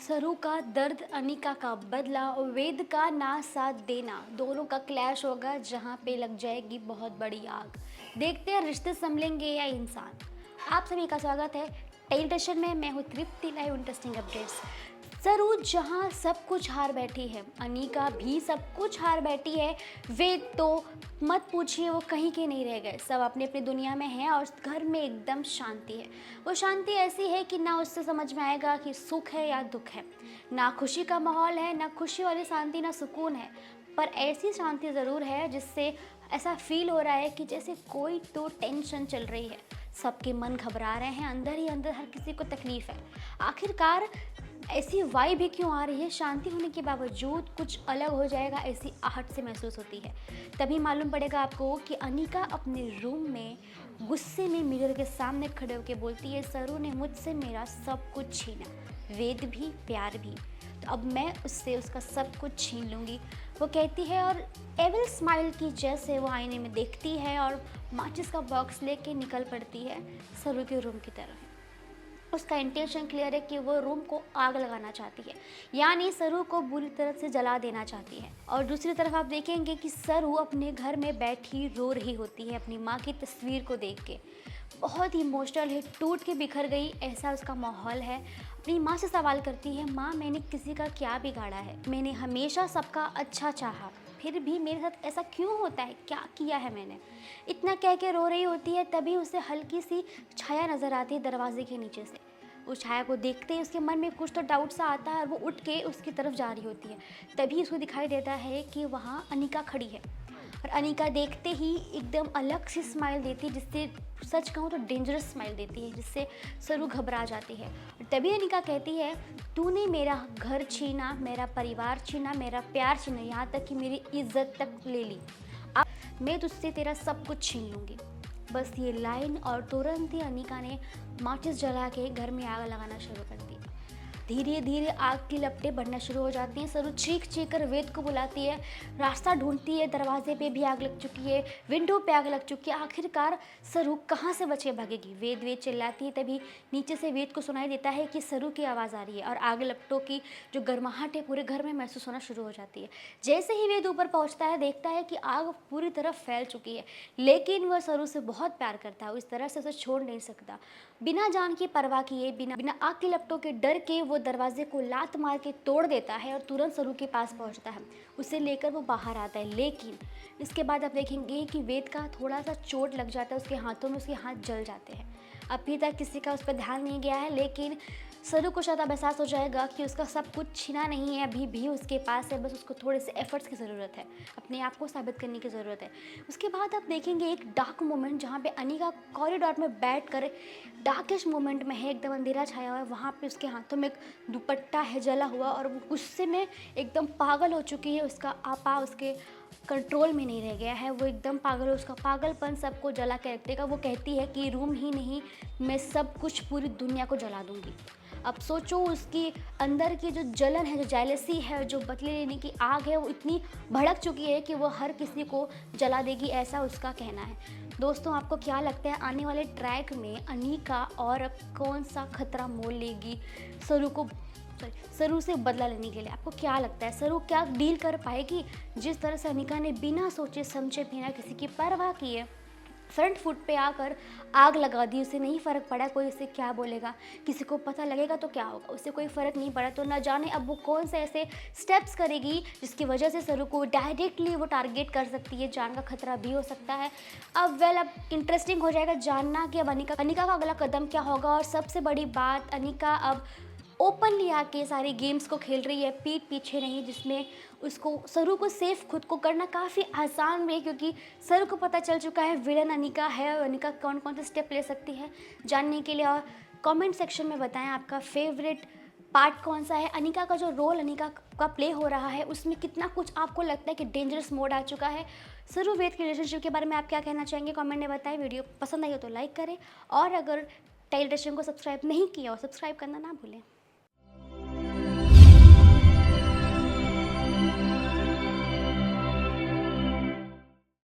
सरू का दर्द, अनिका का बदला और वेद का ना साथ देना, दोनों का क्लैश होगा जहां पे लग जाएगी बहुत बड़ी आग। देखते हैं रिश्ते संभलेंगे या इंसान। आप सभी का स्वागत है टेलीविजन में। मैं हूँ तृप्ति, लाइव इंटरेस्टिंग अपडेट्स। सरू जहाँ सब कुछ हार बैठी है, अनिका भी सब कुछ हार बैठी है। वेद तो मत पूछिए, वो कहीं के नहीं रह गए। सब अपनी अपनी दुनिया में हैं और घर में एकदम शांति है। वो शांति ऐसी है कि ना उससे समझ में आएगा कि सुख है या दुख है। ना खुशी का माहौल है, ना खुशी वाली शांति, ना सुकून है। पर ऐसी शांति ज़रूर है जिससे ऐसा फील हो रहा है कि जैसे कोई तो टेंशन चल रही है। सबके मन घबरा रहे हैं, अंदर ही अंदर हर किसी को तकलीफ है। आखिरकार ऐसी वाइब भी क्यों आ रही है? शांति होने के बावजूद कुछ अलग हो जाएगा, ऐसी आहट से महसूस होती है। तभी मालूम पड़ेगा आपको कि अनिका अपने रूम में गुस्से में मिरर के सामने खड़े होकर बोलती है, सरू ने मुझसे मेरा सब कुछ छीना, वेद भी, प्यार भी, तो अब मैं उससे उसका सब कुछ छीन लूँगी, वो कहती है। और एविल स्माइल की जैसे वो आईने में देखती है और माचिस का बॉक्स लेके निकल पड़ती है सरू के रूम की तरफ। उसका इंटेंशन क्लियर है कि वो रूम को आग लगाना चाहती है, यानी सरू को बुरी तरह से जला देना चाहती है। और दूसरी तरफ आप देखेंगे कि सरू अपने घर में बैठी रो रही होती है अपनी माँ की तस्वीर को देख के। बहुत ही इमोशनल है, टूट के बिखर गई ऐसा उसका माहौल है। अपनी माँ से सवाल करती है, माँ मैंने किसी का क्या बिगाड़ा है? मैंने हमेशा सबका अच्छा चाहा, फिर भी मेरे साथ ऐसा क्यों होता है? क्या किया है मैंने? इतना कह के रो रही होती है, तभी उसे हल्की सी छाया नज़र आती है दरवाजे के नीचे से। उस छाया को देखते ही उसके मन में कुछ तो डाउट सा आता है और वो उठ के उसकी तरफ जा रही होती है। तभी उसको दिखाई देता है कि वहाँ अनिका खड़ी है। और अनिका देखते ही एकदम अलग सी स्माइल देती है, जिससे सच कहूँ तो डेंजरस स्माइल देती है, जिससे सरू घबरा जाती है। और तभी अनिका कहती है, तूने मेरा घर छीना, मेरा परिवार छीना, मेरा प्यार छीना, यहाँ तक कि मेरी इज्जत तक ले ली। अब मैं तुझसे तेरा सब कुछ छीन लूँगी। बस ये लाइन और तुरंत ही अनिका ने माचिस जला के घर में आग लगाना शुरू कर दी। धीरे धीरे आग की लपटें बढ़ना शुरू हो जाती हैं। सरू चीख चीख कर वेद को बुलाती है, रास्ता ढूंढती है, दरवाजे पे भी आग लग चुकी है, विंडो पे आग लग चुकी है। आखिरकार सरू कहाँ से बचे भागेगी? वेद वेद चिल्लाती है। तभी नीचे से वेद को सुनाई देता है कि सरू की आवाज़ आ रही है और आग लपटों की जो गर्माहट है पूरे घर में महसूस होना शुरू हो जाती है। जैसे ही वेद ऊपर पहुँचता है, देखता है कि आग पूरी तरफ फैल चुकी है, लेकिन वह सरू से बहुत प्यार करता है, इस तरह से उसे छोड़ नहीं सकता। बिना जान की परवाह किए, बिना आग की लपटों के डर के वो दरवाजे को लात मार के तोड़ देता है और तुरंत सरू के पास पहुंचता है। उसे लेकर वो बाहर आता है, लेकिन इसके बाद आप देखेंगे कि वेद का थोड़ा सा चोट लग जाता है उसके हाथों में, उसके हाथ जल जाते हैं। अभी तक किसी का उस पर ध्यान नहीं गया है, लेकिन सरू को शायद अब एहसास हो जाएगा कि उसका सब कुछ छीना नहीं है, अभी भी उसके पास है, बस उसको थोड़े से एफर्ट्स की ज़रूरत है, अपने आप को साबित करने की ज़रूरत है। उसके बाद आप देखेंगे एक डार्क मोमेंट जहाँ पे अनिका कॉरिडोर में बैठ कर डार्केस्ट मोमेंट में है, एकदम अंधेरा छाया हुआ है। वहाँ पे उसके हाथों में एक दुपट्टा है जला हुआ और वो गुस्से में एकदम पागल हो चुकी है। उसका आपा उसके कंट्रोल में नहीं रह गया है, वो एकदम पागल है। उसका पागलपन सबको जला के रख देगा। वो कहती है कि रूम ही नहीं, मैं सब कुछ, पूरी दुनिया को जला दूंगी। अब सोचो उसकी अंदर की जो जलन है, जो जेलसी है, जो बदले लेने की आग है, वो इतनी भड़क चुकी है कि वो हर किसी को जला देगी, ऐसा उसका कहना है। दोस्तों, आपको क्या लगता है आने वाले ट्रैक में अनिका और अब कौन सा खतरा मोल लेगी सरू से बदला लेने के लिए? आपको क्या लगता है सरू क्या डील कर पाएगी? जिस तरह से अनिका ने बिना सोचे समझे, बिना किसी की परवाह किए फ्रंट फुट पे आकर आग लगा दी, उसे नहीं फ़र्क पड़ा कोई उसे क्या बोलेगा, किसी को पता लगेगा तो क्या होगा, उसे कोई फ़र्क नहीं पड़ा। तो न जाने अब वो कौन से ऐसे स्टेप्स करेगी जिसकी वजह से सरू को डायरेक्टली वो टारगेट कर सकती है, जान का खतरा भी हो सकता है। अब अब इंटरेस्टिंग हो जाएगा जानना कि अब अनिका का अगला कदम क्या होगा। और सबसे बड़ी बात, अनिका अब ओपनली आके सारे गेम्स को खेल रही है, पीठ पीछे नहीं, जिसमें उसको सरू को सेफ खुद को करना काफ़ी आसान भी है, क्योंकि सरू को पता चल चुका है विलन अनिका है और अनिका कौन कौन से स्टेप ले सकती है। जानने के लिए और कमेंट सेक्शन में बताएं आपका फेवरेट पार्ट कौन सा है, अनिका का जो रोल अनिका का प्ले हो रहा है उसमें कितना कुछ आपको लगता है कि डेंजरस मोड आ चुका है। सरू वेद के रिलेशनशिप के बारे में आप क्या कहना चाहेंगे, कमेंट में बताएं। वीडियो पसंद आई हो तो लाइक करें और अगर टेलीविजन को सब्सक्राइब नहीं किया हो, सब्सक्राइब करना ना भूलें।